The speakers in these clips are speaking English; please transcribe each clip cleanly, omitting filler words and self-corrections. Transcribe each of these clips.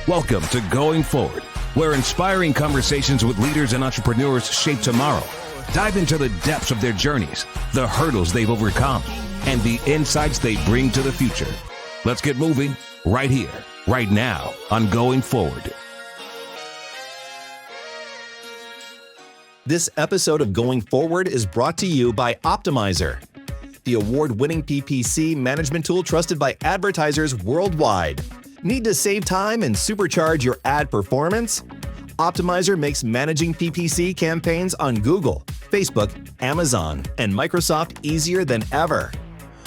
Welcome to Going Forward, where inspiring conversations with leaders and entrepreneurs shape tomorrow. Dive into the depths of their journeys, the hurdles they've overcome, and the insights they bring to the future. Let's get moving right here, right now on Going Forward. This episode of Going Forward is brought to you by Optmyzr, the award-winning PPC management tool trusted by advertisers worldwide. Need to save time and supercharge your ad performance? Optmyzr makes managing PPC campaigns on Google, Facebook, Amazon, and Microsoft easier than ever.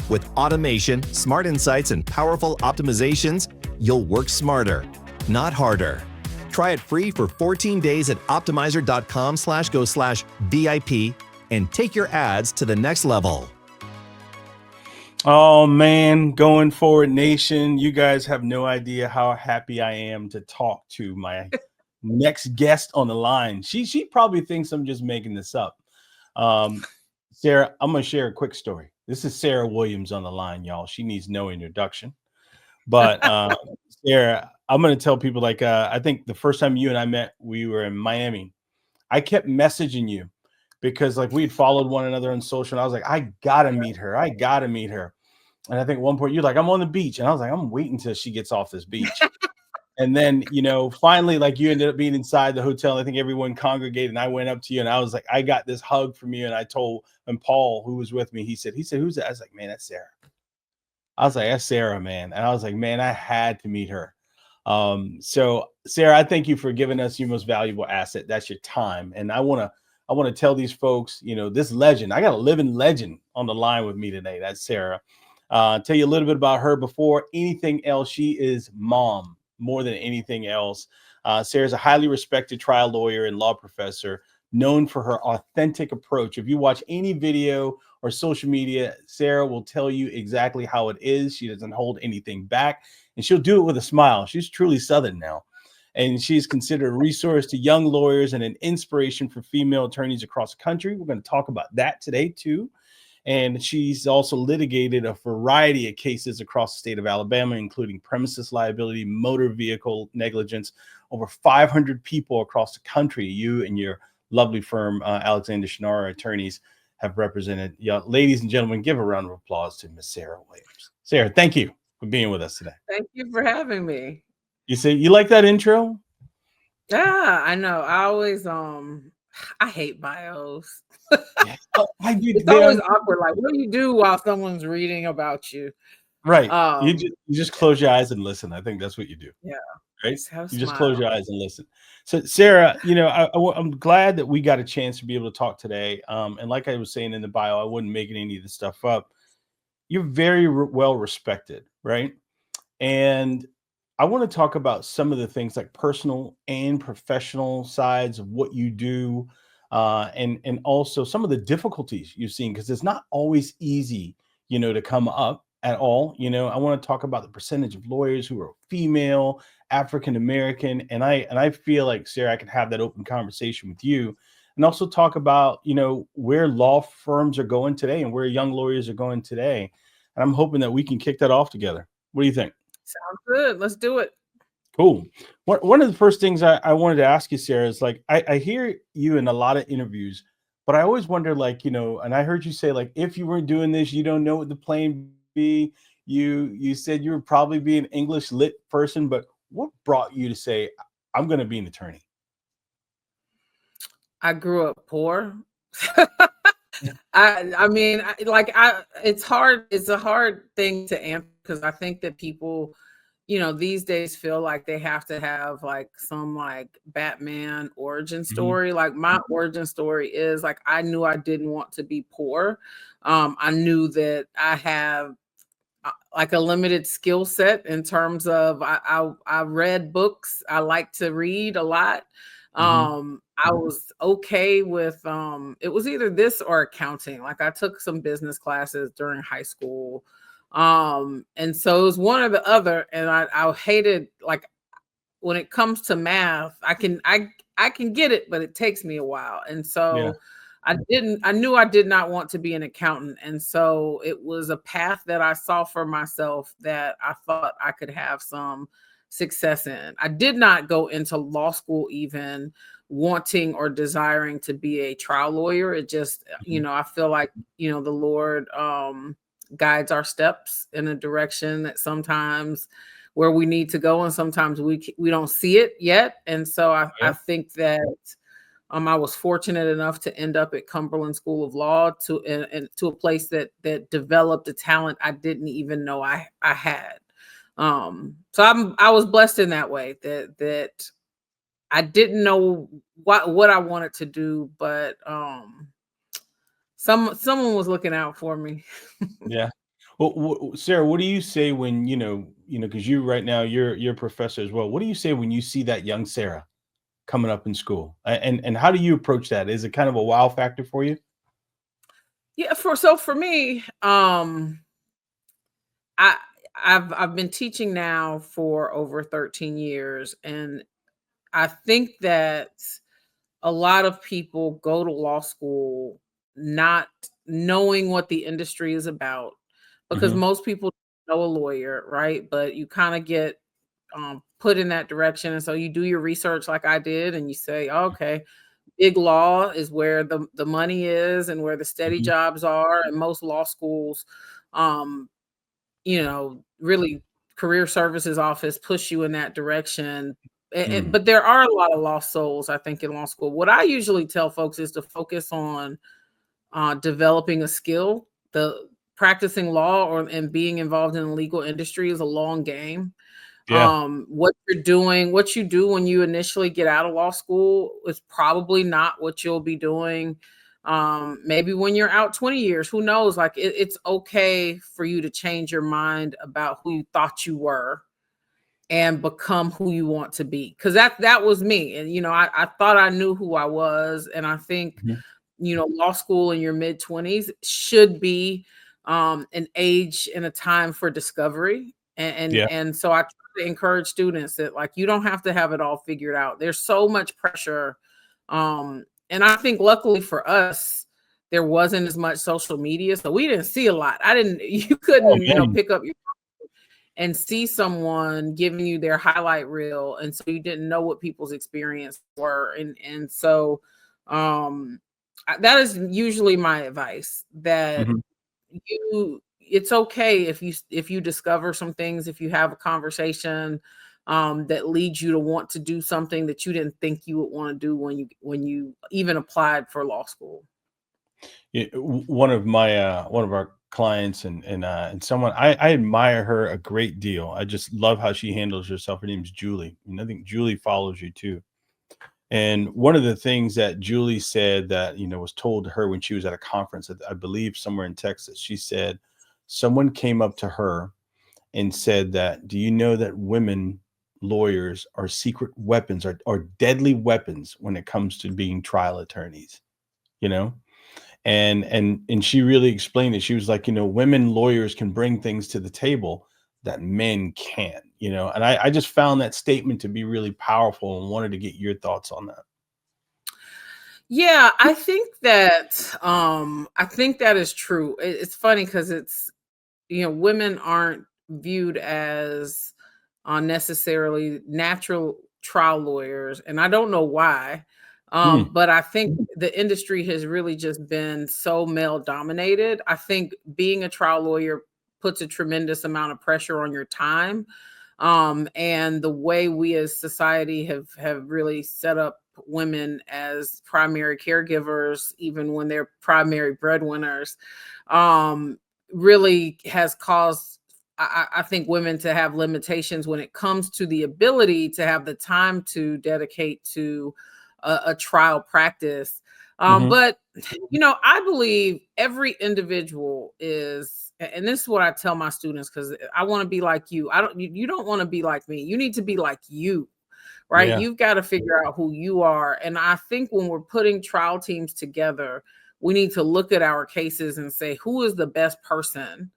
With automation, smart insights, and powerful optimizations, you'll work smarter, not harder. Try it free for 14 days at optmyzr.com/go/VIP and take your ads to the next level. Oh man, Going Forward Nation, you guys have no idea how happy I am to talk to my next guest on the line. She probably thinks I'm just making this up. Sarah, I'm going to share a quick story. This is Sara Williams on the line, y'all. She needs no introduction. But Sarah, I'm going to tell people, like, I think the first time you and I met, we were in Miami. I kept messaging you because, like, we had followed one another on social, and I was like, I got to meet her. I got to meet her. And I think at one point you're like, I'm on the beach. And I was like, I'm waiting until she gets off this beach. And then, you know, finally, like, you ended up being inside the hotel. I think everyone congregated, and I went up to you, and I was like, I got this hug from you. And I told, and Paul, who was with me, he said, who's that? I was like, man, that's Sarah. I was like, that's Sarah, man. And I was like, man, I had to meet her. So Sarah, I thank you for giving us your most valuable asset. That's your time. And I want to tell these folks, you know, this legend, I got a living legend on the line with me today. That's Sarah. Tell you a little bit about her before anything else. She is mom more than anything else. Sarah's a highly respected trial lawyer and law professor, known for her authentic approach. If you watch any video or social media, Sarah will tell you exactly how it is. She doesn't hold anything back, and she'll do it with a smile. She's truly Southern now, and she's considered a resource to young lawyers and an inspiration for female attorneys across the country. We're going to talk about that today too. And she's also litigated a variety of cases across the state of Alabama, including premises liability, motor vehicle negligence, over 500 people across the country. You and your lovely firm, Alexander Shinara Attorneys, have represented. Ladies and gentlemen, give a round of applause to Miss Sara Williams. Sarah, thank you for being with us today. Thank you for having me. You say you like that intro? Yeah, I know. I always I hate bios. Yeah. I do. It's always awkward. Like, what do you do while someone's reading about you? Right. You just close your eyes and listen. I think that's what you do. Yeah. Right. You just close your eyes and listen. So, Sarah, you know, I'm glad that we got a chance to be able to talk today. And like I was saying in the bio, I wasn't making any of this stuff up. You're very well respected, right? And I want to talk about some of the things like personal and professional sides of what you do, and also some of the difficulties you've seen, because it's not always easy, you know, to come up at all. You know, I want to talk about the percentage of lawyers who are female, African American, and I feel like, Sarah, I could have that open conversation with you, and also talk about, you know, where law firms are going today and where young lawyers are going today. And I'm hoping that we can kick that off together. What do you think? Sounds good. Let's do it. Cool. One of the first things I wanted to ask you, Sarah, is like, I hear you in a lot of interviews, but I always wonder, like, you know, and I heard you say, like, if you weren't doing this, you don't know what the plan be. You said you would probably be an English lit person, but what brought you to say, I'm going to be an attorney? I grew up poor. It's hard. It's a hard thing to answer, because I think that people, you know, these days feel like they have to have like some like Batman origin story. Mm-hmm. Like, my origin story is like, I knew I didn't want to be poor. I knew that I have like a limited skill set in terms of I read books. I like to read a lot. I was okay with it was either this or accounting. Like, I took some business classes during high school. And so it was one or the other. And I hated, like, when it comes to math, I can get it, but it takes me a while. And so I knew I did not want to be an accountant. And so it was a path that I saw for myself that I thought I could have some success in. I did not go into law school even wanting or desiring to be a trial lawyer. It just, I feel like, the Lord guides our steps in a direction that sometimes where we need to go, and sometimes we don't see it yet. And so I think that I was fortunate enough to end up at Cumberland School of Law and to a place that developed a talent I didn't even know I had. So I was blessed in that way that I didn't know what I wanted to do, but someone was looking out for me. Yeah. Well, Sarah, what do you say when because you right now you're a professor as well. What do you say when you see that young Sarah coming up in school, and how do you approach that? Is it kind of a wow factor for you? Yeah, for me, I've been teaching now for over 13 years, and I think that a lot of people go to law school not knowing what the industry is about, because most people know a lawyer, right? But you kind of get put in that direction, and so you do your research like I did, and you say, okay, big law is where the money is and where the steady jobs are, and most law schools, really career services office push you in that direction. But there are a lot of lost souls, I think, in law school. What I usually tell folks is to focus on developing a skill. The practicing law and being involved in the legal industry is a long game. Yeah. What you're doing, what you do when you initially get out of law school is probably not what you'll be doing maybe when you're out 20 years. Who knows? Like it's okay for you to change your mind about who you thought you were and become who you want to be. Because that was me. And I thought I knew who I was. And I think law school in your mid-20s should be an age and a time for discovery. And so I try to encourage students that, like, you don't have to have it all figured out. There's so much pressure. And I think luckily for us, there wasn't as much social media, so we didn't see a lot. You couldn't pick up your and see someone giving you their highlight reel, and so you didn't know what people's experiences were. And so that is usually my advice, that it's okay if you discover some things, if you have a conversation that leads you to want to do something that you didn't think you would want to do when you even applied for law school. Yeah, one of our clients and someone I admire her a great deal. I just love how she handles herself. Her name's Julie, and I think Julie follows you too. And one of the things that Julie said that was told to her when she was at a conference, I believe somewhere in Texas, she said someone came up to her and said that, do you know that women lawyers are secret weapons, are deadly weapons when it comes to being trial attorneys? And she really explained it. She was like, women lawyers can bring things to the table that men can't, and I just found that statement to be really powerful and wanted to get your thoughts on that. Yeah, I think that is true. It's funny because it's, women aren't viewed as necessarily natural trial lawyers, and I don't know why. But I think the industry has really just been so male dominated. I think being a trial lawyer puts a tremendous amount of pressure on your time. And the way we as society have really set up women as primary caregivers, even when they're primary breadwinners, really has caused, I think, women to have limitations when it comes to the ability to have the time to dedicate to a trial practice. But, I believe every individual is, and this is what I tell my students, because I want to be like you. You don't want to be like me. You need to be like you, right? Yeah. You've got to figure out who you are. And I think when we're putting trial teams together, we need to look at our cases and say, who is the best person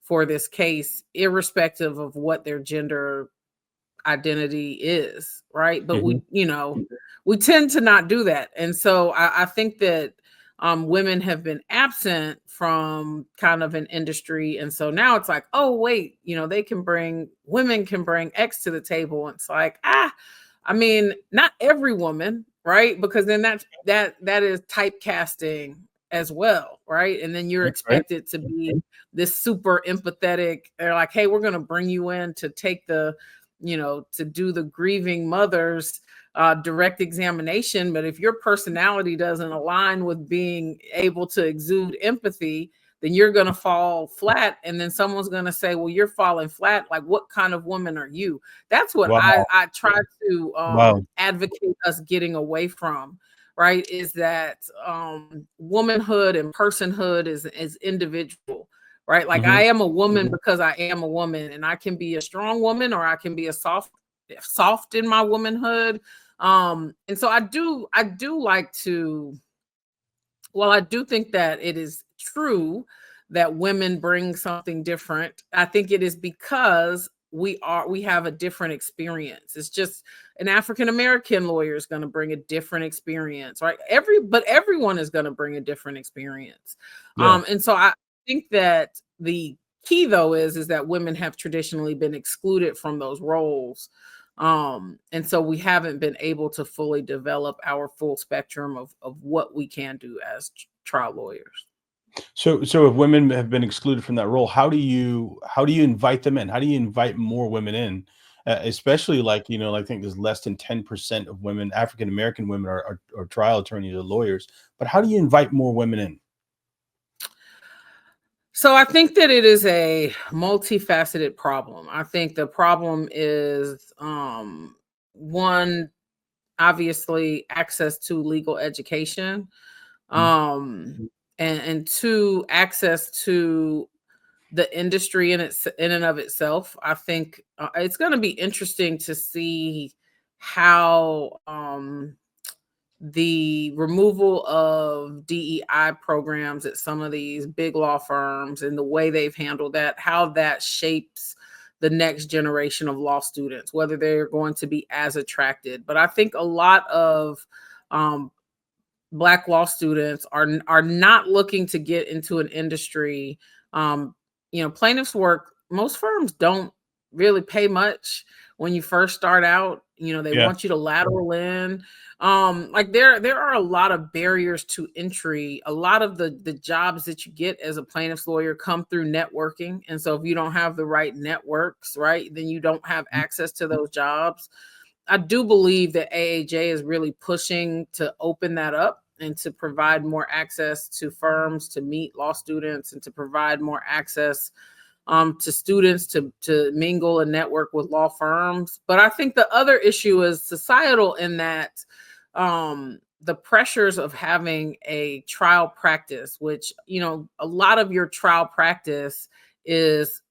for this case, irrespective of what their gender identity is, right? But we tend to not do that. And so I think that women have been absent from kind of an industry. And so now it's like, oh, wait, women can bring X to the table. And it's like, I mean, not every woman, right? Because then that is typecasting as well, right? And then you're expected to be this super empathetic. They're like, hey, we're going to bring you in to take to do the grieving mother's direct examination. But if your personality doesn't align with being able to exude empathy, then you're going to fall flat. And then someone's going to say, well, you're falling flat. Like, what kind of woman are you? That's what I try to advocate us getting away from, right? Is that womanhood and personhood is individual, right? Like, I am a woman because I am a woman, and I can be a strong woman, or I can be a soft in my womanhood. And so I do like to, well, I do think that it is true that women bring something different. I think it is because we have a different experience. It's just an African-American lawyer is going to bring a different experience, right? But everyone is going to bring a different experience. Yeah. And so I think that the key, though, is that women have traditionally been excluded from those roles. And so we haven't been able to fully develop our full spectrum of what we can do as trial lawyers. So if women have been excluded from that role, how do you invite them in? How do you invite more women in? Especially I think there's less than 10% of women, African-American women are trial attorneys or lawyers, but how do you invite more women in? So I think that it is a multifaceted problem. I think the problem is, one, obviously access to legal education, and two, access to the industry in and of itself. I think it's going to be interesting to see how the removal of DEI programs at some of these big law firms and the way they've handled that, how that shapes the next generation of law students, whether they're going to be as attracted. But I think a lot of Black law students are not looking to get into an industry. Plaintiffs work, most firms don't really pay much when you first start out. They want you to lateral in. There are a lot of barriers to entry. A lot of the jobs that you get as a plaintiff's lawyer come through networking. And so if you don't have the right networks, right, then you don't have access to those jobs. I do believe that AAJ is really pushing to open that up and to provide more access to firms to meet law students and to provide more access to students to mingle and network with law firms. But I think the other issue is societal, in that the pressures of having a trial practice, which, a lot of your trial practice is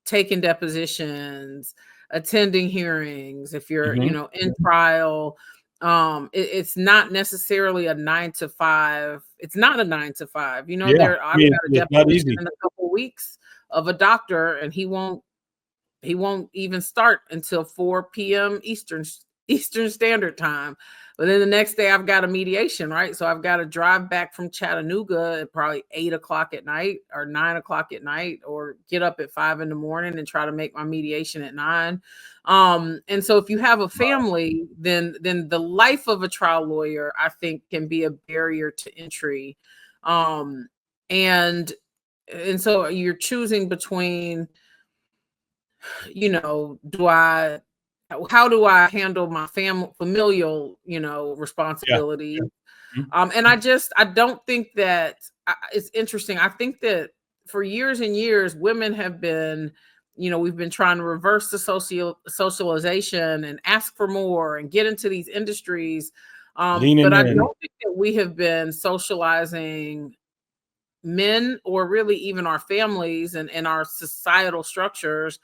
taking depositions, attending hearings. If you're, in trial, it's not necessarily a 9 to 5. It's not a 9 to 5. I've got a deposition in a couple of weeks of a doctor, and he won't even start until 4 p.m. Eastern Standard Time. But then the next day I've got a mediation, right? So I've got to drive back from Chattanooga at probably 8 o'clock at night or 9 o'clock at night, or get up at 5 in the morning and try to make my mediation at 9. And so if you have a family, then the life of a trial lawyer, I think, can be a barrier to entry. And so you're choosing between, how do I handle my familial, responsibilities? Yeah. And I don't think that it's interesting. I think that for years and years, women have been, we've been trying to reverse the socialization and ask for more and get into these industries. But I don't think that we have been socializing men, or really even our families and our societal structures,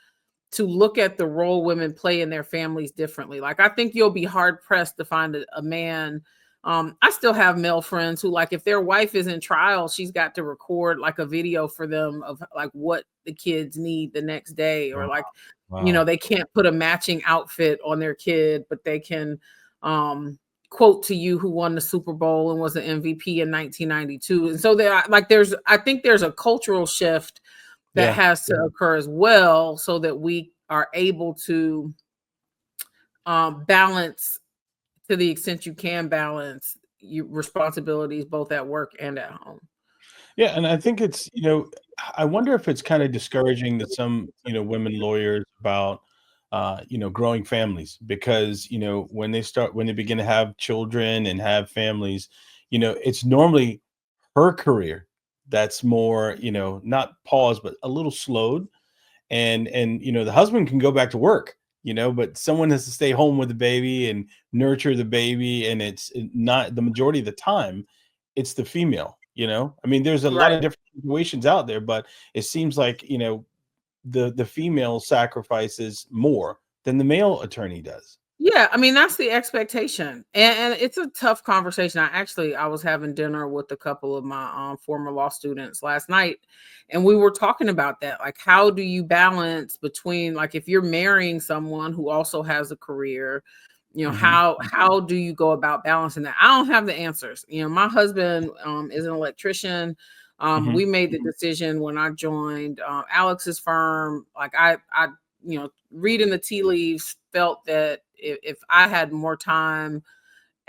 to look at the role women play in their families differently. Like, I think you'll be hard pressed to find a man. I still have male friends who, like, if their wife is in trial, she's got to record like a video for them of like what the kids need the next day, or they can't put a matching outfit on their kid, but they can quote to you who won the Super Bowl and was an MVP in 1992. And so I think there's a cultural shift that has to occur as well, so that we are able to balance, to the extent you can balance your responsibilities both at work and at home. Yeah, and I think it's, I wonder if it's kind of discouraging that some, women lawyers about, growing families, because, when they begin to have children and have families, it's normally her career that's more, not paused, but a little slowed. And the husband can go back to work, but someone has to stay home with the baby and nurture the baby. And it's not the majority of the time, it's the female. I mean, there's a lot of different situations out there, but it seems like, the female sacrifices more than the male attorney does. Yeah, I mean, that's the expectation. And it's a tough conversation. I was having dinner with a couple of my former law students last night, and we were talking about that. Like, how do you balance between, like, if you're marrying someone who also has a career, how do you go about balancing that? I don't have the answers. My husband is an electrician. We made the decision when I joined Alex's firm. Like, I reading the tea leaves, felt that if I had more time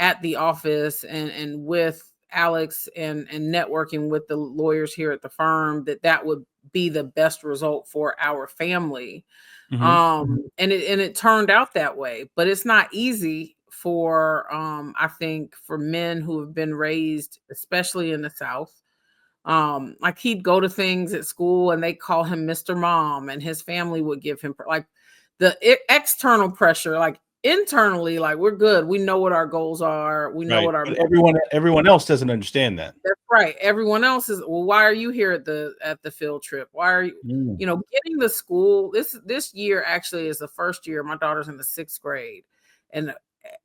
at the office and with Alex and networking with the lawyers here at the firm, that would be the best result for our family. And it turned out that way, but it's not easy for I think for men who have been raised, especially in the South. Like, he'd go to things at school and they call him Mr. Mom, and his family would give him like the external pressure. Like, internally, like, we're good. We know what our goals are. We know what our but everyone else doesn't understand that. That's right. Everyone else is, well, why are you here at the field trip? Why are you, getting the school? This year actually is the first year. My daughter's in the 6th grade. And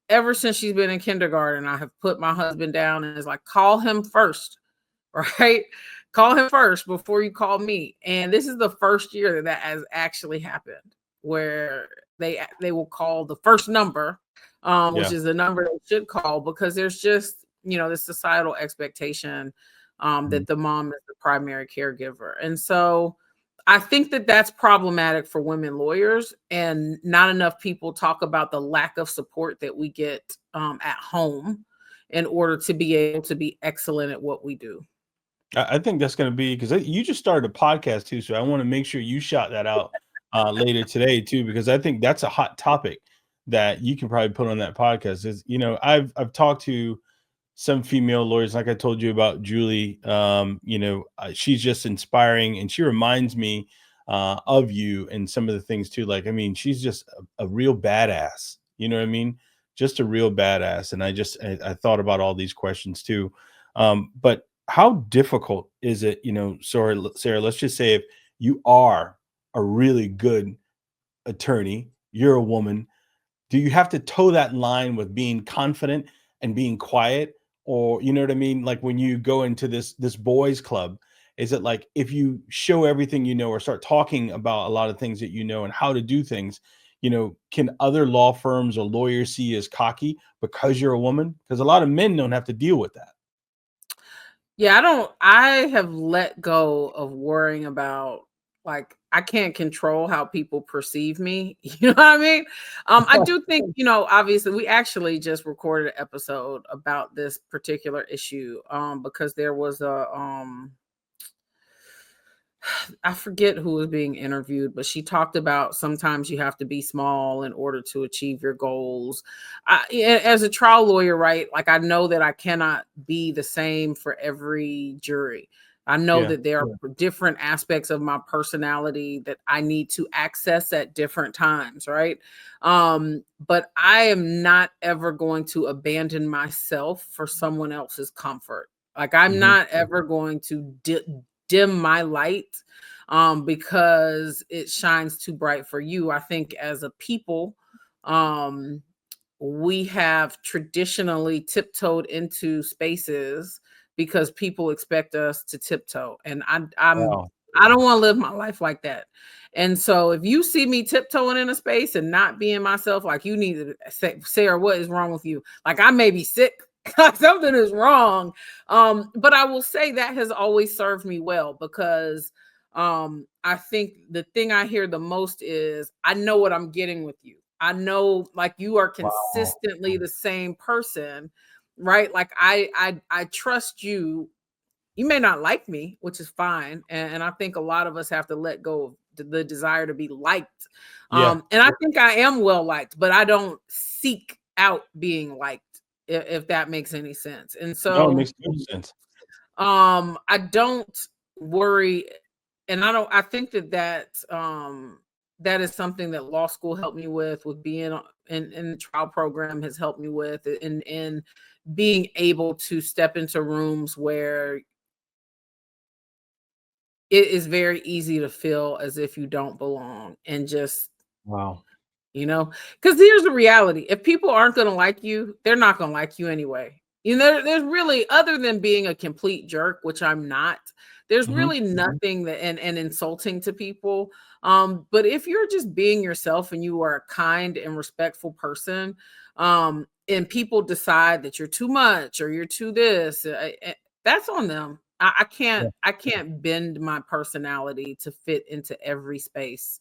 ever since she's been in kindergarten, I have put my husband down and is like, call him first, right? Call him first before you call me. And this is the first year that has actually happened, where they will call the first number, which is the number they should call, because there's just, this societal expectation that the mom is the primary caregiver. And so I think that that's problematic for women lawyers, and not enough people talk about the lack of support that we get at home in order to be able to be excellent at what we do. I think that's going to be, because you just started a podcast too, so I want to make sure you shout that out later today too, because I think that's a hot topic that you can probably put on that podcast. Is, I've talked to some female lawyers, like I told you about Julie. She's just inspiring, and she reminds me of you and some of the things too. Like, I mean, she's just a real badass. You know what I mean? Just a real badass. And I thought about all these questions too. But how difficult is it, Sarah, let's just say if you are a really good attorney, you're a woman, do you have to toe that line with being confident and being quiet? Or, you know what I mean? Like, when you go into this boys club, is it like, if you show everything or start talking about a lot of things that and how to do things, can other law firms or lawyers see you as cocky because you're a woman? Because a lot of men don't have to deal with that. Yeah, I have let go of worrying about, like, I can't control how people perceive me. You know what I mean? I do think, obviously we actually just recorded an episode about this particular issue because there was I forget who was being interviewed, but she talked about sometimes you have to be small in order to achieve your goals. As a trial lawyer, right? Like, I know that I cannot be the same for every jury. I know that there are different aspects of my personality that I need to access at different times, right? But I am not ever going to abandon myself for someone else's comfort. Like, I'm not ever going to dim my light because it shines too bright for you. I think as a people, we have traditionally tiptoed into spaces because people expect us to tiptoe. And I'm I don't want to live my life like that. And so if you see me tiptoeing in a space and not being myself, like, you need to say, Sarah, what is wrong with you? Like, I may be sick, like something is wrong. But I will say that has always served me well, because I think the thing I hear the most is, I know what I'm getting with you. I know, like, you are consistently the same person, right? Like, I trust you. You may not like me, which is fine. And I think a lot of us have to let go of the desire to be liked. Yeah. And I think I am well liked, but I don't seek out being liked, if that makes any sense. And No, it so makes no sense. I don't worry. And I think that that is something that law school helped me with being in the trial program, has helped me with, in being able to step into rooms where it is very easy to feel as if you don't belong, and just, Wow. because here's the reality. If people aren't going to like you, they're not going to like you anyway. There's really, other than being a complete jerk, which I'm not, there's really nothing that and insulting to people. But if you're just being yourself and you are a kind and respectful person, and people decide that you're too much or you're too this, that's on them. I can't bend my personality to fit into every space.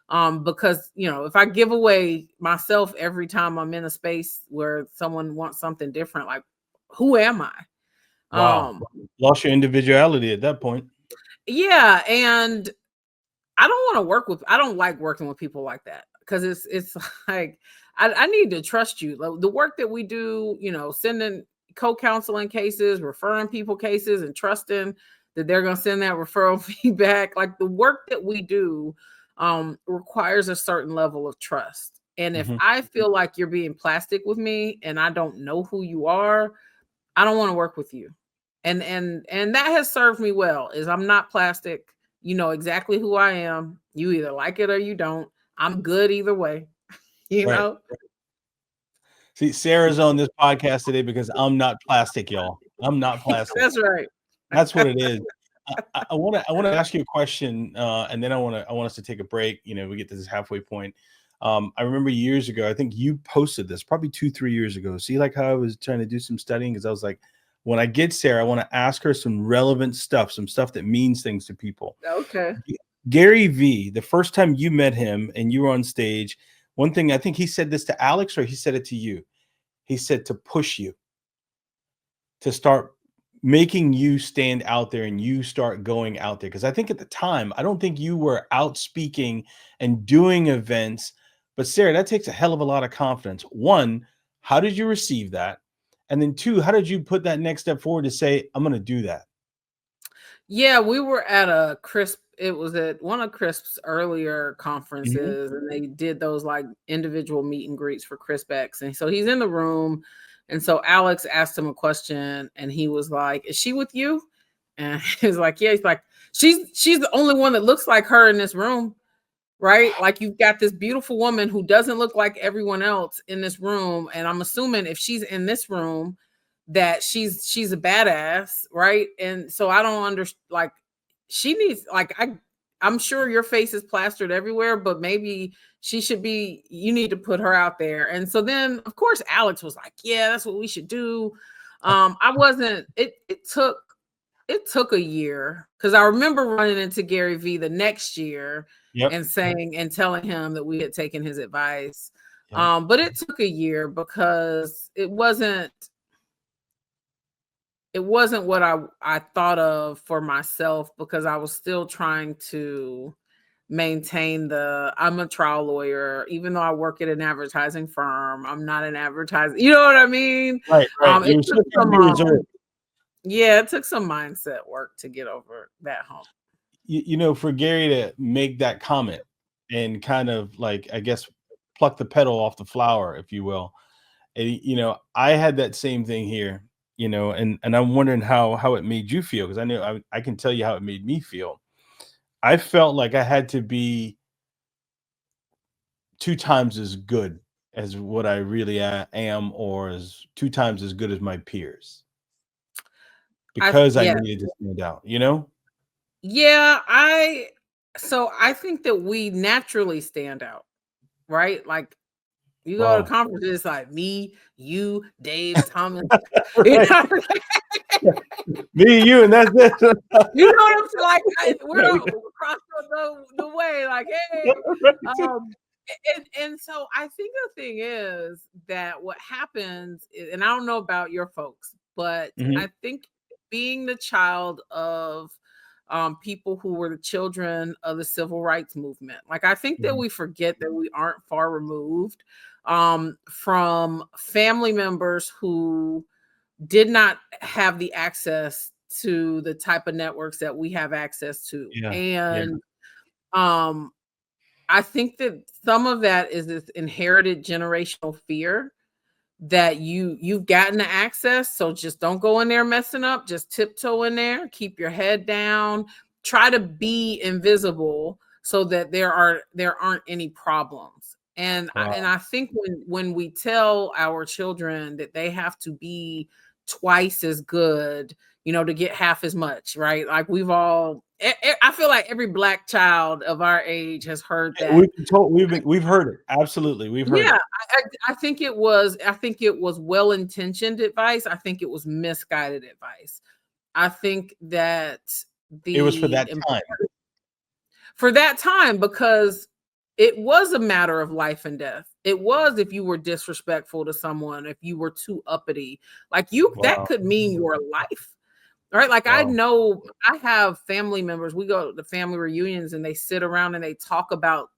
Because if I give away myself every time I'm in a space where someone wants something different, like, who am I? Wow. Lost your individuality at that point. Yeah, and I don't like working with people like that, because it's like, I need to trust you. Like, the work that we do, sending co-counseling cases, referring people cases, and trusting that they're going to send that referral feedback. Like, the work that we do requires a certain level of trust. And if I feel like you're being plastic with me and I don't know who you are, I don't want to work with you. And that has served me well, is I'm not plastic. You know exactly who I am. You either like it or you don't. I'm good either way. Right. See, Sarah's on this podcast today because I'm not plastic, y'all. I'm not plastic. That's right. That's what it is. I want to ask you a question, and then I want us to take a break. We get to this halfway point. I remember years ago, I think you posted this probably 2-3 years ago. See, like, how I was trying to do some studying, because I was like, when I get Sarah, I want to ask her some relevant stuff, some stuff that means things to people. Okay. Gary V, the first time you met him and you were on stage, one thing, I think he said this to Alex, or he said it to you. He said to push you, to start making you stand out there and you start going out there. Because I think at the time, I don't think you were out speaking and doing events. But Sarah, that takes a hell of a lot of confidence. One, how did you receive that? And then two, how did you put that next step forward to say, I'm going to do that? Yeah, we were at a Crisp. It was at one of Crisp's earlier conferences, and they did those like individual meet and greets for Crispx. And so he's in the room. And so Alex asked him a question, and he was like, "Is she with you?" And he's like, "Yeah." He's like, she's the only one that looks like her in this room, right? Like, you've got this beautiful woman who doesn't look like everyone else in this room. And I'm assuming if she's in this room, that she's a badass, right? And so I don't understand, like, she needs, like, I'm sure your face is plastered everywhere, but maybe you need to put her out there. And so then, of course, Alex was like, "Yeah, that's what we should do." I wasn't, it took a year, because I remember running into Gary V the next year and saying and telling him that we had taken his advice. But it took a year, because it wasn't what I thought of for myself, because I was still trying to maintain I'm a trial lawyer, even though I work at an advertising firm. I'm not an advertiser. You know what I mean? Right. It took some mindset work to get over that hump. For Gary to make that comment and kind of, like, I guess, pluck the petal off the flower, if you will. And, I had that same thing here, and I'm wondering how it made you feel, because I know I can tell you how it made me feel. I felt like I had to be 2 times as good as what I really am, or as 2 times as good as my peers, because I needed to stand out, Yeah, I think that we naturally stand out, right? Like you go to Wow. conferences like me, you, Dave, Thomas. You Right. know, Me, you, and that's it. you know what I'm saying? Like we're across the way, like, hey. And so I think the thing is that what happens, and I don't know about your folks, but Mhm. I think being the child of people who were the children of the civil rights movement, like I think that Mhm. we forget that we aren't far removed from family members who did not have the access to the type of networks that we have access to. Yeah. Yeah. And um I think that some of that is this inherited generational fear that you've gotten the access, so just don't go in there messing up, just tiptoe in there, keep your head down, try to be invisible so that there aren't any problems. Wow. I think when we tell our children that they have to be twice as good, to get half as much, right? Like I feel like every black child of our age has heard that. We've heard it. Absolutely. We've heard Yeah, it. I think it was well-intentioned advice. I think it was misguided advice. I think that It was for the that time. for that time, because it was a matter of life and death. It was if you were disrespectful to someone, if you were too uppity, like that Wow. could mean your life. Right. Like I Wow. know I have family members. We go to family reunions and they sit around and they talk about,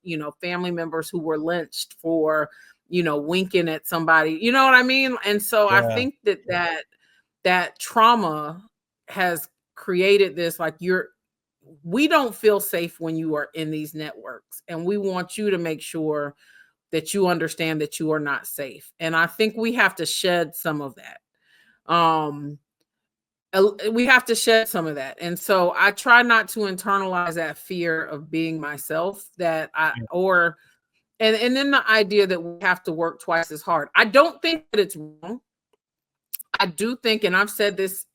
family members who were lynched for, winking at somebody. You know what I mean? And so I Yeah. think that trauma has created this, like we don't feel safe when you are in these networks. And we want you to make sure that you understand that you are not safe. And I think we have to shed some of that. We have to shed some of that. And so I try not to internalize that fear of being myself, and then the idea that we have to work twice as hard. I don't think that it's wrong. I do think, and I've said this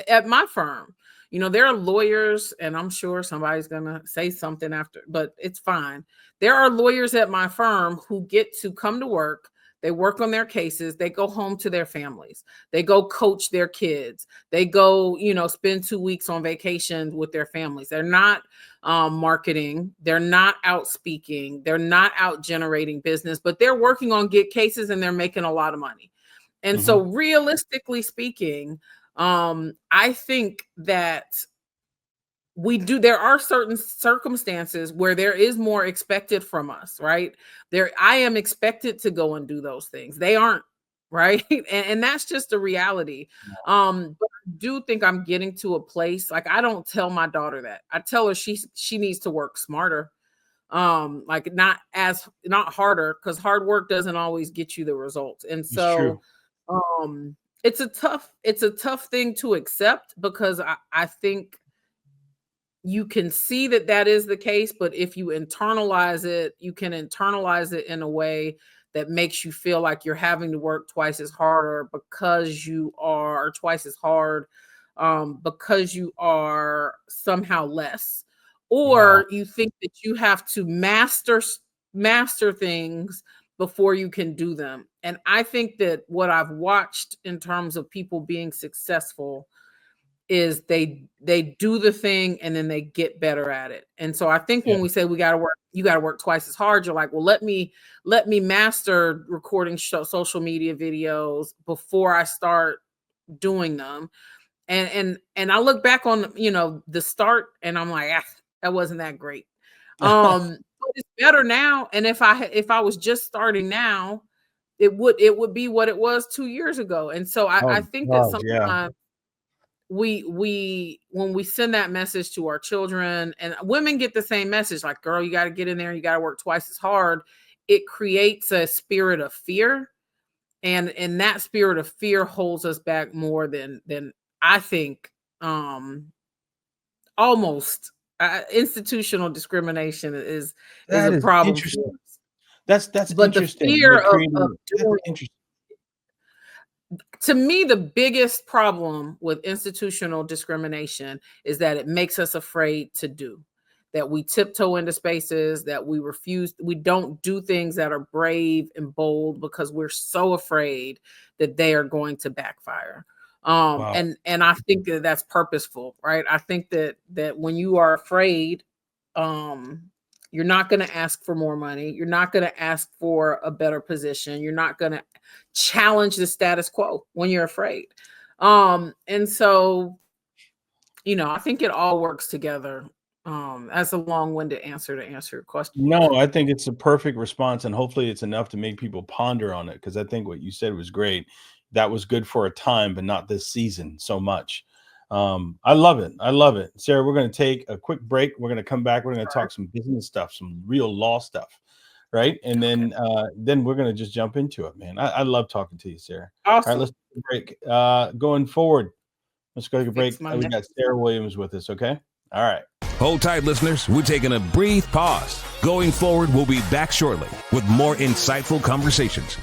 at my firm, there are lawyers, and I'm sure somebody's going to say something after, but it's fine. There are lawyers at my firm who get to come to work. They work on their cases. They go home to their families. They go coach their kids. They go, spend 2 weeks on vacation with their families. They're not marketing. They're not out speaking. They're not out generating business, but they're working on get cases and they're making a lot of money. And so realistically speaking, I think that there are certain circumstances where there is more expected from us, right? I am expected to go and do those things. They aren't, right? And that's just a reality. But I do think I'm getting to a place, like I don't tell my daughter that. I tell her she needs to work smarter. Like not harder, because hard work doesn't always get you the results. And It's true. so it's a tough thing to accept, because I think you can see that is the case, but if you internalize it, you can internalize it in a way that makes you feel like you're having to work twice as hard, because you are twice as hard, because you are somehow less, Wow. or you think that you have to master things before you can do them. And I think that what I've watched in terms of people being successful is they do the thing and then they get better at it. And so I think Yeah. when we say you got to work twice as hard, you're like, well, let me master recording social media videos before I start doing them. And I look back on, the start, and I'm like, that wasn't that great. But it's better now. And if I was just starting now, it would be what it was 2 years ago. And so I Oh think that God. Yeah. sometimes we when we send that message to our children, and women get the same message, like, girl, you got to get in there, you got to work twice as hard, it creates a spirit of fear, and that spirit of fear holds us back more than I think almost institutional discrimination is That a is problem for interesting. us. That's But the interesting. fear You're of creating. That's doing, interesting. To me, the biggest problem with institutional discrimination is that it makes us afraid to do, that we tiptoe into spaces, that we don't do things that are brave and bold because we're so afraid that they are going to backfire. Wow. And I think that that's purposeful, right? I think that when you are afraid, you're not going to ask for more money. You're not going to ask for a better position. You're not going to challenge the status quo when you're afraid. And so, I think it all works together. As a long-winded answer to answer your question. No, I think it's a perfect response, and hopefully it's enough to make people ponder on it, because I think what you said was great. That was good for a time, but not this season so much. I love it. I love it. Sara, we're going to take a quick break. We're going to come back. We're going to talk some business stuff, some real law stuff, right? And then we're going to just jump into it, man. I love talking to you, Sara. Awesome. All right, let's take a break. Going forward, let's go take a break. We got Sara Williams with us, okay? All right. Hold tight, listeners. We're taking a brief pause. Going forward, we'll be back shortly with more insightful conversations.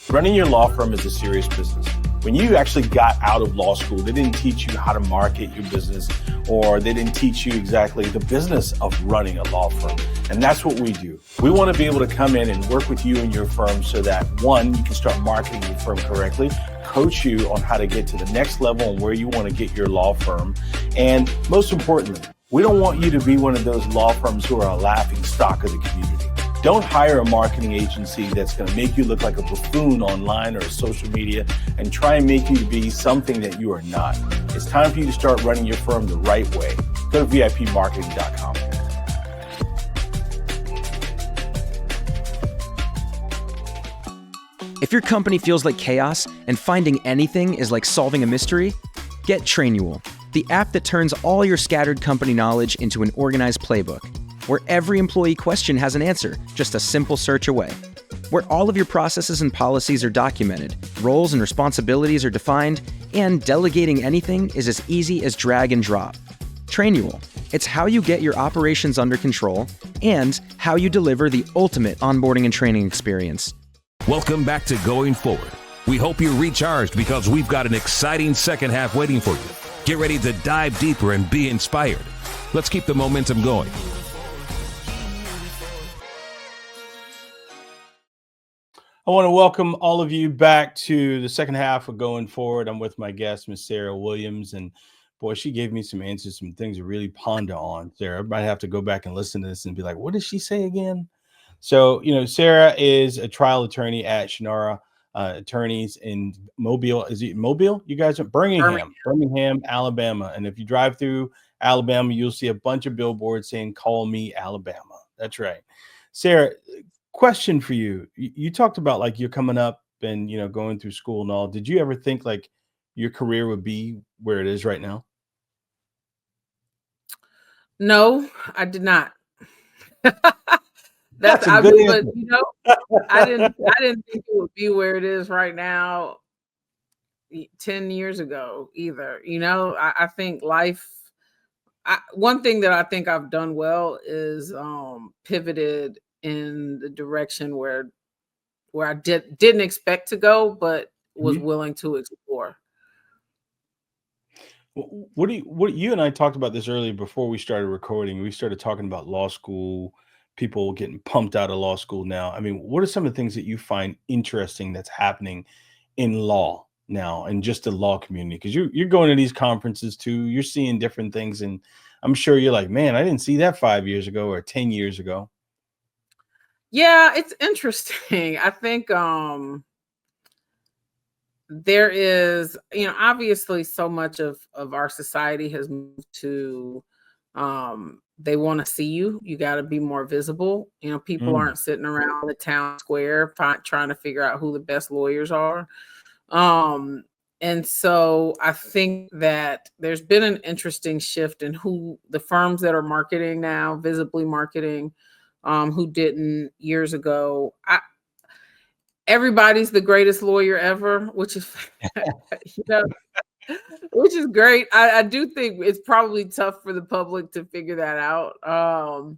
Running your law firm is a serious business. When you actually got out of law school, they didn't teach you how to market your business, or they didn't teach you exactly the business of running a law firm. And that's what we do. We want to be able to come in and work with you and your firm so that, one, you can start marketing your firm correctly, coach you on how to get to the next level and where you want to get your law firm. And most importantly, we don't want you to be one of those law firms who are a laughing stock of the community. Don't hire a marketing agency that's going to make you look like a buffoon online or social media and try and make you to be something that you are not. It's time for you to start running your firm the right way. Go to VIPmarketing.com. If your company feels like chaos and finding anything is like solving a mystery, get Trainual, the app that turns all your scattered company knowledge into an organized playbook, where every employee question has an answer, just a simple search away. Where all of your processes and policies are documented, roles and responsibilities are defined, and delegating anything is as easy as drag and drop. Trainual, it's how you get your operations under control and how you deliver the ultimate onboarding and training experience. Welcome back to Going Forward. We hope you're recharged because we've got an exciting second half waiting for you. Get ready to dive deeper and be inspired. Let's keep the momentum going. I want to welcome all of you back to the second half of Going Forward. I'm with my guest, Miss Sara Williams, and boy, she gave me some answers, some things to really ponder on. Sara, I might have to go back and listen to this and be like, what did she say again? So, Sara is a trial attorney at Shannara Attorneys in Mobile. Is it Mobile? You guys are Birmingham, Alabama. And if you drive through Alabama, you'll see a bunch of billboards saying, "Call me Alabama." That's right. Sara, question for you. You talked about like you're coming up and, going through school and all. Did you ever think like your career would be where it is right now? No, I did not. That's a good answer. I didn't think it would be where it is right now 10 years ago either. I think life, one thing that I think I've done well is pivoted in the direction where I didn't expect to go, but was willing to explore. What you and I talked about this earlier before we started recording. We started talking about law school, people getting pumped out of law school now. I mean, what are some of the things that you find interesting that's happening in law now and just the law community? Because you're going to these conferences too. You're seeing different things, and I'm sure you're like, man, I didn't see that 5 years ago or 10 years ago. Yeah, it's interesting. I think there is, obviously so much of our society has moved to they want to see you. You got to be more visible. People aren't sitting around the town square trying to figure out who the best lawyers are. And so I think that there's been an interesting shift in who the firms that are marketing now, visibly marketing, who didn't years ago. Everybody's the greatest lawyer ever, which is, which is great. I do think it's probably tough for the public to figure that out.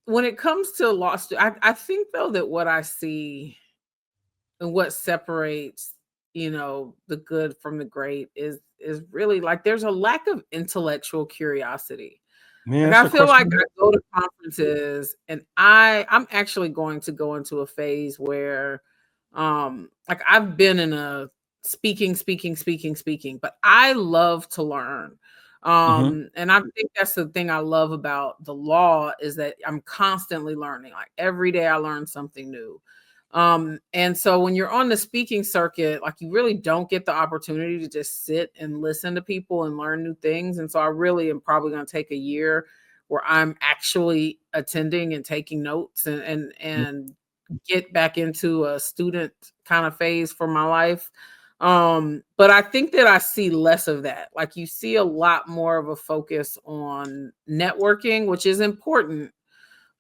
When it comes to law, I think though that what I see what separates, the good from the great is really like there's a lack of intellectual curiosity. Man, Like that's I a feel like question. I go to conferences and I'm actually going to go into a phase where like I've been in a speaking, but I love to learn. Hmm. And I think that's the thing I love about the law is that I'm constantly learning. Like every day I learn something new. And so when you're on the speaking circuit, like you really don't get the opportunity to just sit and listen to people and learn new things. And so I really am probably going to take a year where I'm actually attending and taking notes and get back into a student kind of phase for my life. But I think that I see less of that. Like you see a lot more of a focus on networking, which is important.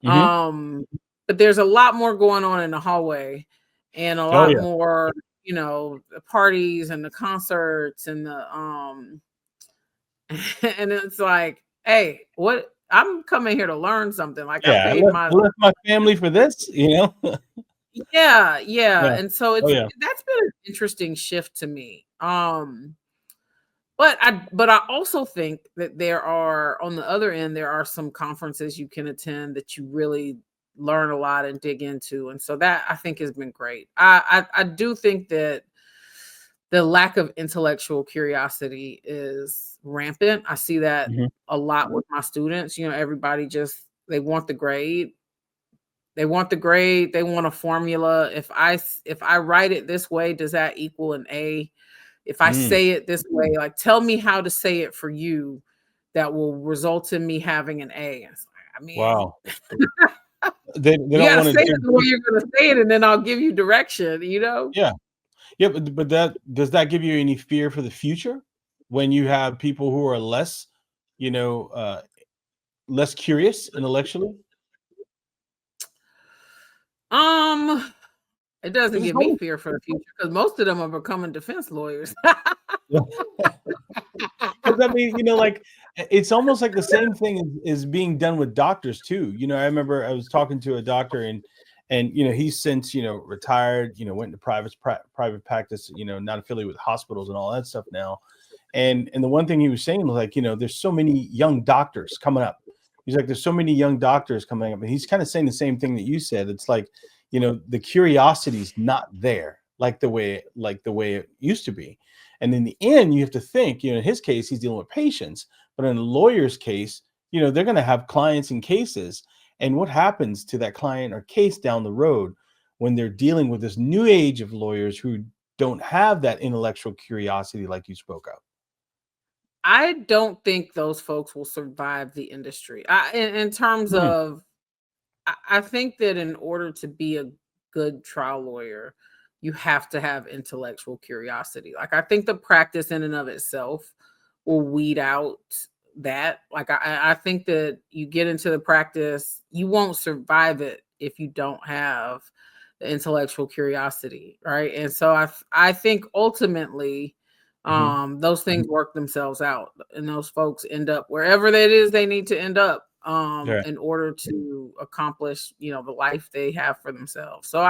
Hmm. But there's a lot more going on in the hallway and a Oh lot yeah. more, the parties and the concerts and the and it's like, hey, what I'm coming here to learn something. Like I Yeah. paid I left my family for this, yeah. Yeah. And so Oh yeah. that's been an interesting shift to me. But I also think that there are on the other end, there are some conferences you can attend that you really learn a lot and dig into. And so that I think has been great. I do think that the lack of intellectual curiosity is rampant. I see that Hmm. a lot with my students. Everybody just they want the grade. They want the grade. They want a formula. If I write it this way, does that equal an A? If I Mm. say it this way, like tell me how to say it for you that will result in me having an A. It's like, I mean, Wow. They you don't gotta want say to it dig the way deep. you're gonna say it, and then I'll give you direction. Yeah. Yeah, but that does that give you any fear for the future when you have people who are less, you know, uh, less curious intellectually? Um, it doesn't Because it's give me almost fear for the future because most of them are becoming defense lawyers. because I mean, like it's almost like the same thing is being done with doctors too. I remember I was talking to a doctor and he's since retired. Went into private practice. Not affiliated with hospitals and all that stuff now. And the one thing he was saying was like, there's so many young doctors coming up. He's like, there's so many young doctors coming up, and he's kind of saying the same thing that you said. It's like, the curiosity's not there like the way it used to be. And in the end, you have to think, in his case, he's dealing with patients, but in a lawyer's case, they're going to have clients and cases. And what happens to that client or case down the road when they're dealing with this new age of lawyers who don't have that intellectual curiosity like you spoke of? I don't think those folks will survive the industry. In terms Hmm. of, I think that in order to be a good trial lawyer, you have to have intellectual curiosity. Like I think the practice in and of itself will weed out that. Like I think that you get into the practice, you won't survive it if you don't have the intellectual curiosity, right? And so I think ultimately Hmm. those things work themselves out and those folks end up wherever that is they need to end up Yeah. in order to accomplish the life they have for themselves. So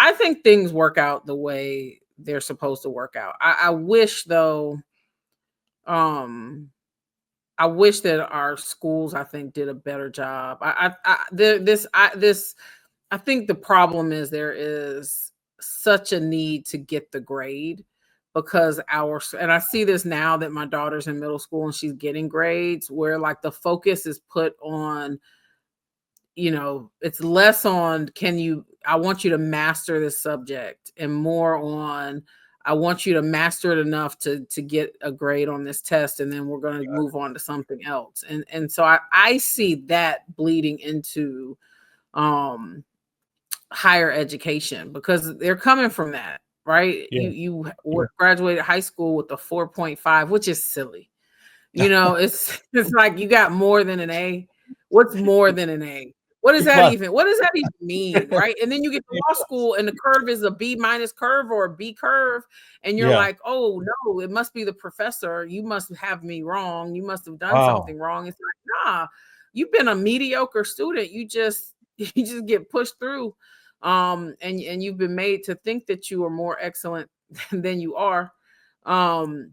I think things work out the way they're supposed to work out. I wish though um I wish that our schools, I think, did a better job. I think the problem is there is such a need to get the grade because and I see this now that my daughter's in middle school and she's getting grades where like the focus is put on, it's less on I want you to master this subject and more on I want you to master it enough to get a grade on this test and then we're going to move on to something else. And so I see that bleeding into um higher education because they're coming from that, right? Yeah. You graduated high school with a 4.5, which is silly. It's like you got more than an A. What's more than an A? What does B that plus. even? What does that even mean, right? And then you get to law school, and the curve is a B minus curve or a B curve, and you're Yeah. like, "Oh no, it must be the professor. You must have me wrong. You must have done Wow. something wrong." It's like, nah, you've been a mediocre student. You just you just get pushed through. and you've been made to think that you are more excellent than you are,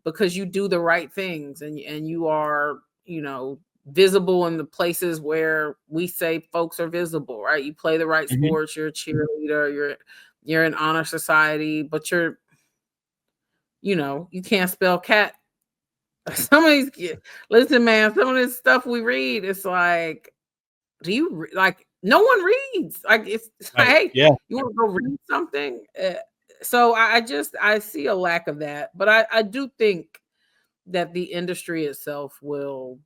because you do the right things, and you are, visible in the places where we say folks are visible, right? You play the right sports, you're a cheerleader, you're in honor society, but you can't spell cat. Some of these, listen, man, some of this stuff we read, it's like, do you like? No one reads. Like, it's like, hey, Yeah. you want to go read something? So I see a lack of that, but I do think that the industry itself will,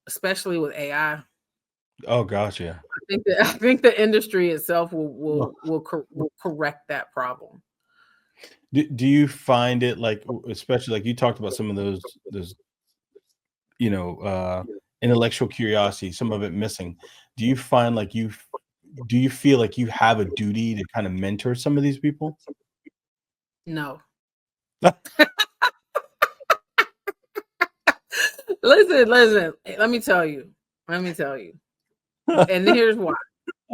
especially with AI. Oh gosh, yeah. I think the industry itself will correct that problem. Do you find it like, especially like you talked about some of those intellectual curiosity, some of it missing? Do you find like do you feel like you have a duty to kind of mentor some of these people? No. Listen. Let me tell you. And here's why.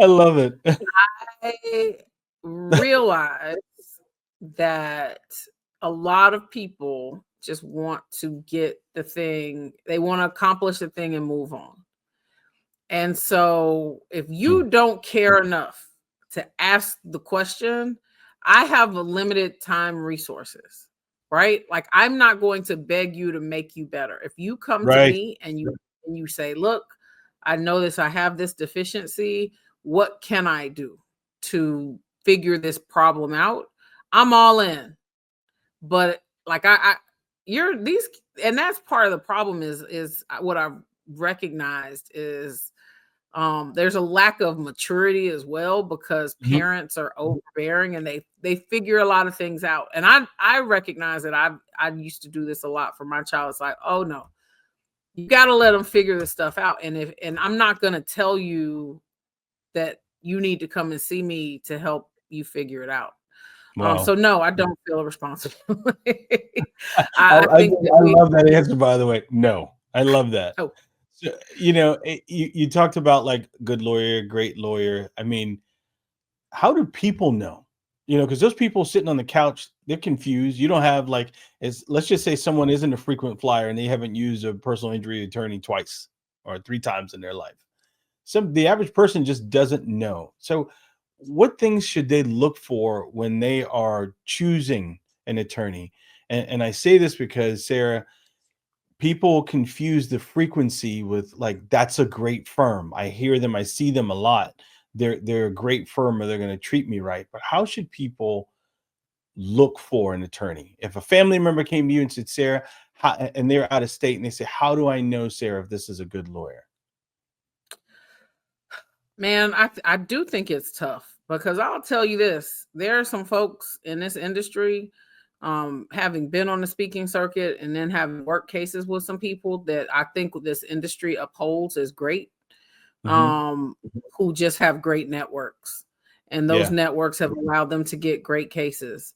I love it. I realize that a lot of people just want to get the thing, they want to accomplish the thing and move on. And so if you don't care enough to ask the question, I have a limited time resources, right? Like, I'm not going to beg you to make you better. If you come to me and you say, look, I know this, I have this deficiency, what can I do to figure this problem out? I'm all in. But like, and that's part of the problem is what I've recognized is there's a lack of maturity as well, because parents are overbearing and they figure a lot of things out. And I recognize that I used to do this a lot for my child. It's like, oh no, you got to let them figure this stuff out. And I'm not going to tell you that you need to come and see me to help you figure it out. Wow. So no, I don't feel responsible. I love that answer, by the way. No, I love that. Oh. So, you talked about like good lawyer, great lawyer. I mean, how do people know? Because those people sitting on the couch, they're confused. You don't have like, let's just say someone isn't a frequent flyer and they haven't used a personal injury attorney twice or 3 times in their life. The average person just doesn't know. So what things should they look for when they are choosing an attorney? And I say this because, Sara, people confuse the frequency with like, that's a great firm. I hear them, I see them a lot. They're a great firm, or they're going to treat me right. But how should people look for an attorney? If a family member came to you and said, Sara, and they're out of state, and they say, how do I know, Sara, if this is a good lawyer? Man, I do think it's tough, because I'll tell you this, there are some folks in this industry, having been on the speaking circuit and then having worked cases with some people that I think this industry upholds as great, who just have great networks, and those networks have allowed them to get great cases,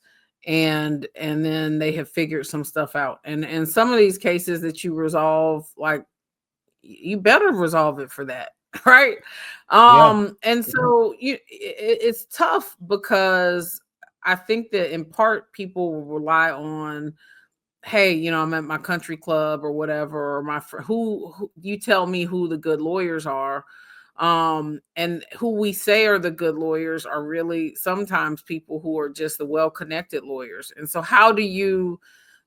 and then they have figured some stuff out, and some of these cases that you resolve, like, you better resolve it for that. Right. And so it's tough, because I think that in part people will rely on, hey, I'm at my country club or whatever, or my who you tell me who the good lawyers are. And who we say are the good lawyers are really sometimes people who are just the well-connected lawyers. And so how do you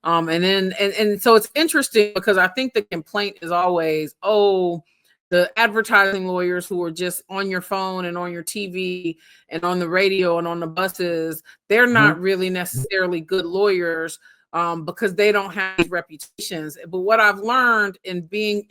and so it's interesting, because I think the complaint is always, oh, the advertising lawyers who are just on your phone and on your TV and on the radio and on the buses, they're not really necessarily good lawyers, because they don't have these reputations. But what I've learned in being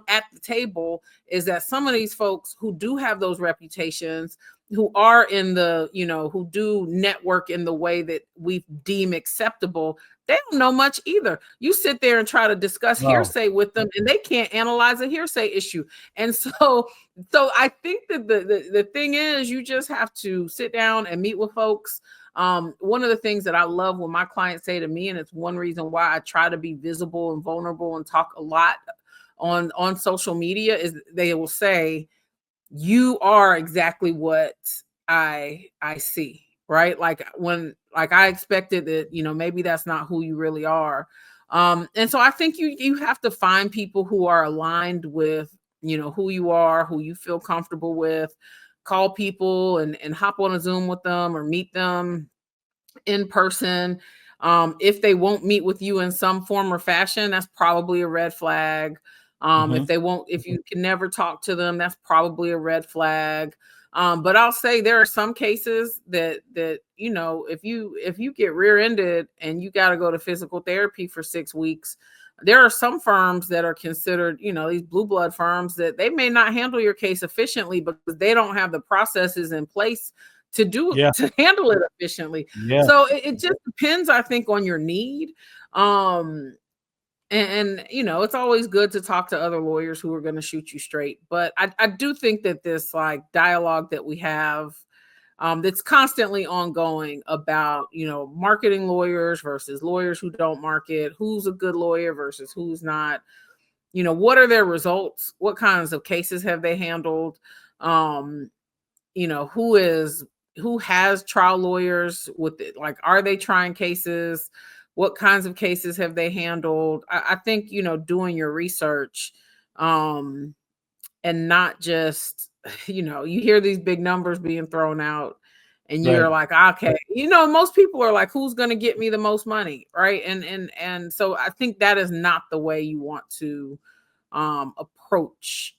at the table is that some of these folks who do have those reputations, who are in the, who do network in the way that we deem acceptable, they don't know much either. You sit there and try to discuss hearsay with them, and they can't analyze a hearsay issue. And so I think that the thing is, you just have to sit down and meet with folks. One of the things that I love when my clients say to me, and it's one reason why I try to be visible and vulnerable and talk a lot on social media, is they will say, you are exactly what I see, right? Like I expected that, maybe that's not who you really are. And so I think you have to find people who are aligned with, who you are, who you feel comfortable with. Call people and hop on a Zoom with them or meet them in person. If they won't meet with you in some form or fashion, that's probably a red flag. If you can never talk to them, that's probably a red flag. But I'll say there are some cases that if you get rear-ended and you got to go to physical therapy for 6 weeks, there are some firms that are considered, these blue blood firms, that they may not handle your case efficiently because they don't have the processes in place to to handle it efficiently. Yeah. So it just depends, I think, on your need. And it's always good to talk to other lawyers who are going to shoot you straight. But I do think that this like dialogue that we have, that's constantly ongoing about, marketing lawyers versus lawyers who don't market, who's a good lawyer versus who's not, what are their results? What kinds of cases have they handled? Who has trial lawyers with it? Like, are they trying cases? What kinds of cases have they handled? I think, doing your research, and not just, you hear these big numbers being thrown out and you're like, okay, most people are like, who's going to get me the most money? Right. And so I think that is not the way you want to approach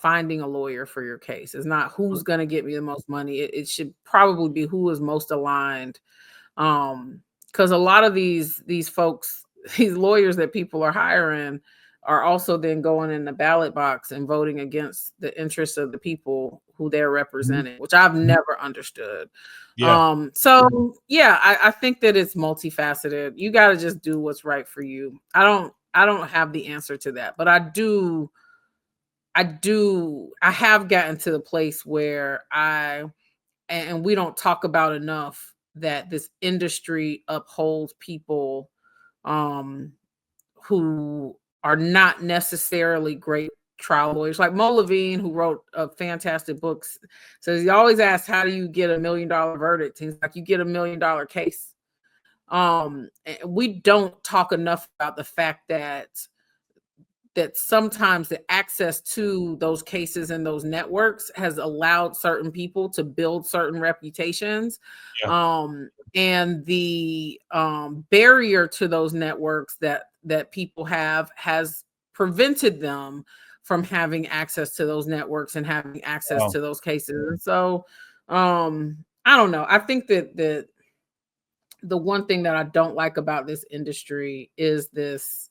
finding a lawyer for your case. It's not who's going to get me the most money. It should probably be who is most aligned. Because a lot of these folks, these lawyers that people are hiring, are also then going in the ballot box and voting against the interests of the people who they're representing, which I've never understood. I think that it's multifaceted. You got to just do what's right for you. I don't have the answer to that, but I have gotten to the place where and we don't talk about enough that this industry upholds people who are not necessarily great trial lawyers. Like Mo Levine, who wrote a fantastic book, says he always asks, how do you get $1 million verdict? He's like, you get $1 million case. And we don't talk enough about the fact that sometimes the access to those cases and those networks has allowed certain people to build certain reputations. And the barrier to those networks that people have has prevented them from having access to those networks and having access to those cases. And so I don't know. I think that the one thing that I don't like about this industry is this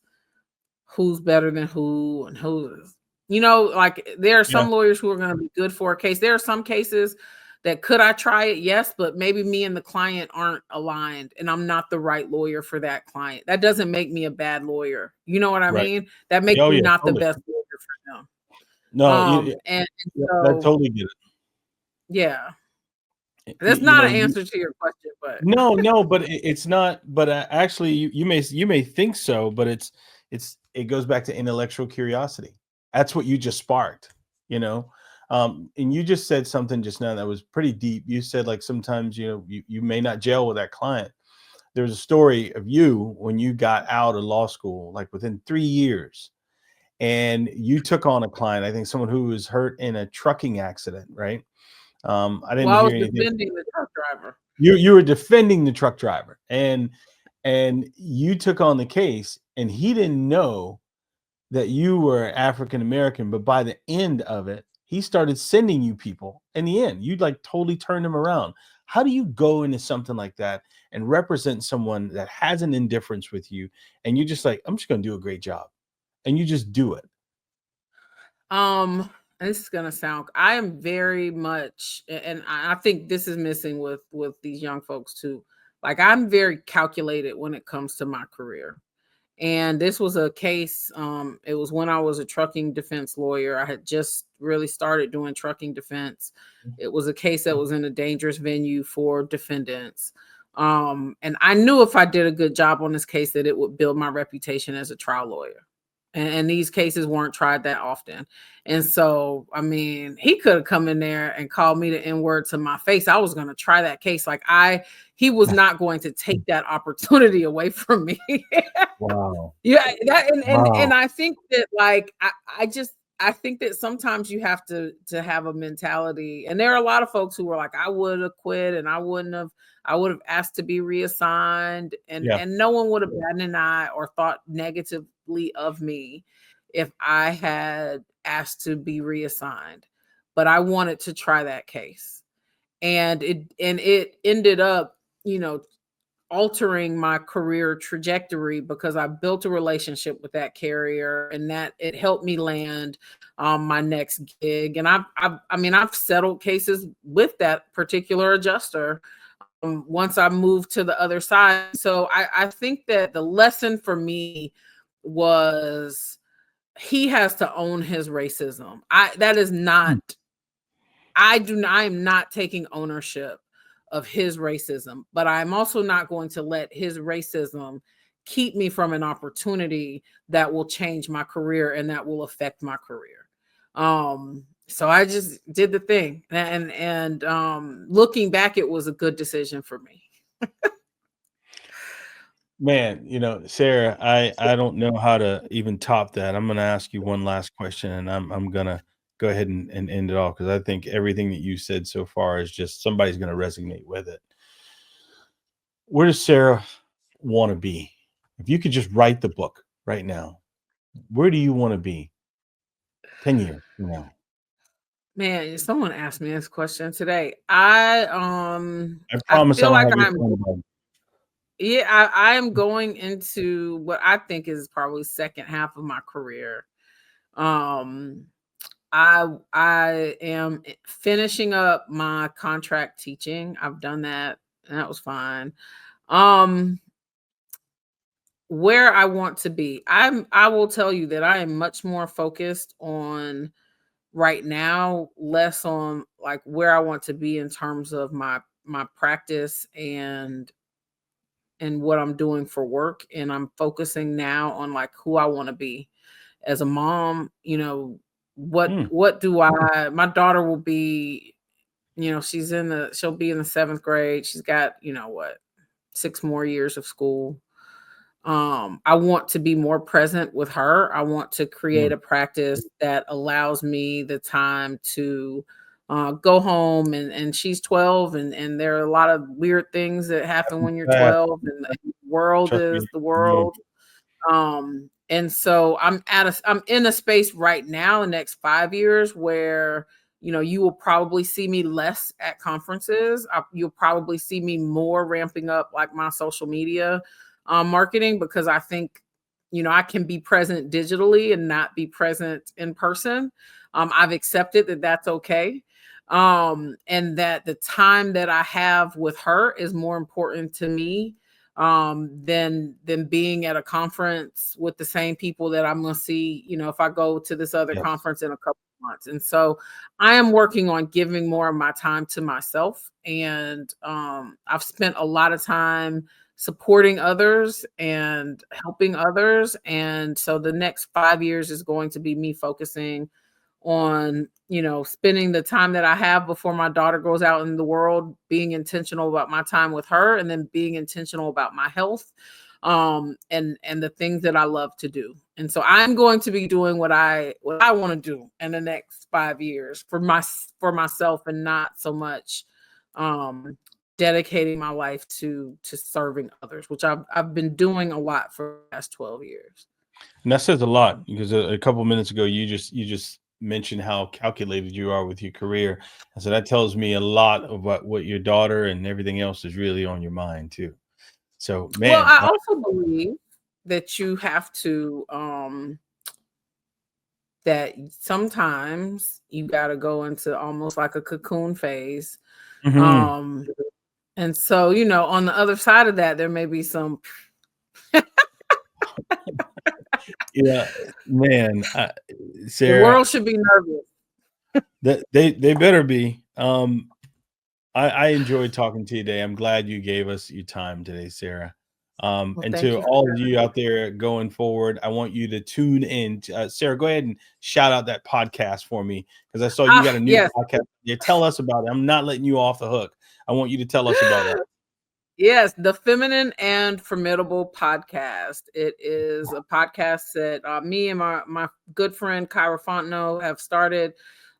who's better than who and who's, like there are some lawyers who are going to be good for a case. There are some cases that could I try it? Yes, but maybe me and the client aren't aligned and I'm not the right lawyer for that client. That doesn't make me a bad lawyer. You know what I mean? That makes me not the best lawyer for them. No, and I totally get it. Yeah. That's not an answer to your question, but no, but it's not. But actually, you may think so, but it goes back to intellectual curiosity. That's what you just sparked, and you just said something just now that was pretty deep. You said like sometimes you may not gel with that client. There's a story of you when you got out of law school, like within 3 years, and you took on a client. I think someone who was hurt in a trucking accident, right? I didn't I was hear anything. defending the truck driver. You were defending the truck driver, and you took on the case, and he didn't know that you were African American. But by the end of it, he started sending you people. In the end, you'd like totally turned him around. How do you go into something like that and represent someone that has an indifference with you, and you're just like, I'm just going to do a great job, and you just do it? This is gonna sound. I am very much, and I think this is missing with these young folks too. Like I'm very calculated when it comes to my career, and this was a case. It was when I was a trucking defense lawyer. I had just really started doing trucking defense. It was a case that was in a dangerous venue for defendants, and I knew if I did a good job on this case that it would build my reputation as a trial lawyer. And these cases weren't tried that often. And so, I mean, he could have come in there and called me the N-word to my face. I was going to try that case. Like he was not going to take that opportunity away from me. Wow. Yeah. And Wow. I think that like, I think that sometimes you have to have a mentality, and there are a lot of folks who were like, I would have quit and I would have asked to be reassigned, and no one would have batted an eye or thought negatively of me if I had asked to be reassigned. But I wanted to try that case, and it ended up, altering my career trajectory, because I built a relationship with that carrier, and that it helped me land my next gig. And I've settled cases with that particular adjuster once I moved to the other side. So I think that the lesson for me was he has to own his racism. I am not taking ownership of his racism, but I'm also not going to let his racism keep me from an opportunity that will change my career and that will affect my career. So I just did the thing, and looking back, it was a good decision for me. Man, Sarah, I don't know how to even top that. I'm going to ask you one last question, and I'm going to go ahead and end it off, because I think everything that you said so far is just somebody's going to resonate with it. Where does Sarah want to be? If you could just write the book right now, where do you want to be 10 years from now? Man, someone asked me this question today. I promise feel like I am going into what I think is probably second half of my career. I am finishing up my contract teaching. I've done that, and that was fine. Where I want to be, I will tell you that I am much more focused on right now, less on like where I want to be in terms of my practice and what I'm doing for work. And I'm focusing now on like who I want to be as a mom. What do my daughter will be, she'll be in the 7th grade. She's got, 6 more years of school. I want to be more present with her. I want to create a practice that allows me the time to go home, and she's 12, and there are a lot of weird things that happen when you're 12, and the world is the world. And so I'm in a space right now in the next 5 years where, you will probably see me less at conferences. You'll probably see me more ramping up like my social media marketing, because I think, I can be present digitally and not be present in person. I've accepted that that's okay. And that the time that I have with her is more important to me than being at a conference with the same people that I'm going to see, if I go to this other conference in a couple of months. And so I am working on giving more of my time to myself. And I've spent a lot of time supporting others and helping others. And so the next 5 years is going to be me focusing on, spending the time that I have before my daughter goes out in the world, being intentional about my time with her, and then being intentional about my health, and the things that I love to do. And so I'm going to be doing what I want to do in the next 5 years for myself, and not so much dedicating my life to serving others, which I've been doing a lot for the past 12 years. And that says a lot, because a couple of minutes ago, you just mentioned how calculated you are with your career. And so that tells me a lot about what your daughter and everything else is really on your mind too. So, man. Well, I also believe that you have to, that sometimes you got to go into almost like a cocoon phase. And so, on the other side of that, there may be some. Yeah, man. Sarah, the world should be nervous. That they better be. I enjoyed talking to you today. I'm glad you gave us your time today, Sarah. And thank to you for all of having you me. out there going forward, I want you to tune in. Sarah, go ahead and shout out that podcast for me, because I saw you got a new Yes. podcast. Yeah, tell us about it. I'm not letting you off the hook. I want you to tell us about that. Yes, the Feminine and Formidable podcast. It is a podcast that me and my good friend Kyra Fontenot have started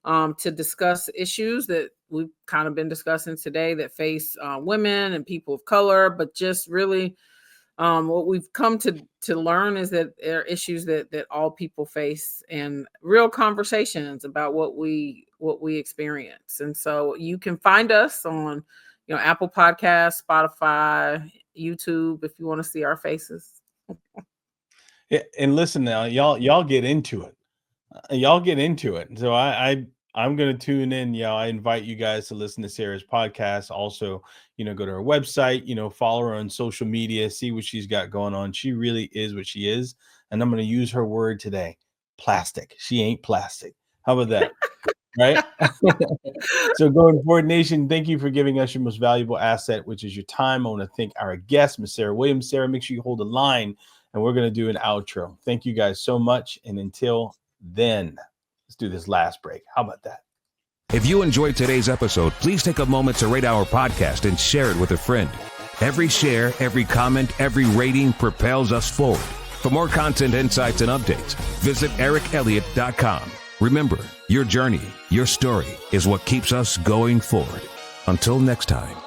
to discuss issues that we've kind of been discussing today that face women and people of color, but just really what we've come to learn is that there are issues that all people face, and real conversations about what we experience. And so you can find us on Apple Podcasts, Spotify, YouTube, if you want to see our faces. Yeah, and listen now, y'all get into it. Y'all get into it. So I'm going to tune in. I invite you guys to listen to Sarah's podcast. Also, go to her website, follow her on social media, see what she's got going on. She really is what she is. And I'm going to use her word today, plastic. She ain't plastic. How about that? Right? So going forward, Nation, thank you for giving us your most valuable asset, which is your time. I want to thank our guest, Ms. Sara Williams. Sarah, make sure you hold the line, and we're going to do an outro. Thank you guys so much. And until then, let's do this last break. How about that? If you enjoyed today's episode, please take a moment to rate our podcast and share it with a friend. Every share, every comment, every rating propels us forward. For more content, insights, and updates, visit ericelliott.com. Remember, your journey, your story is what keeps us going forward. Until next time.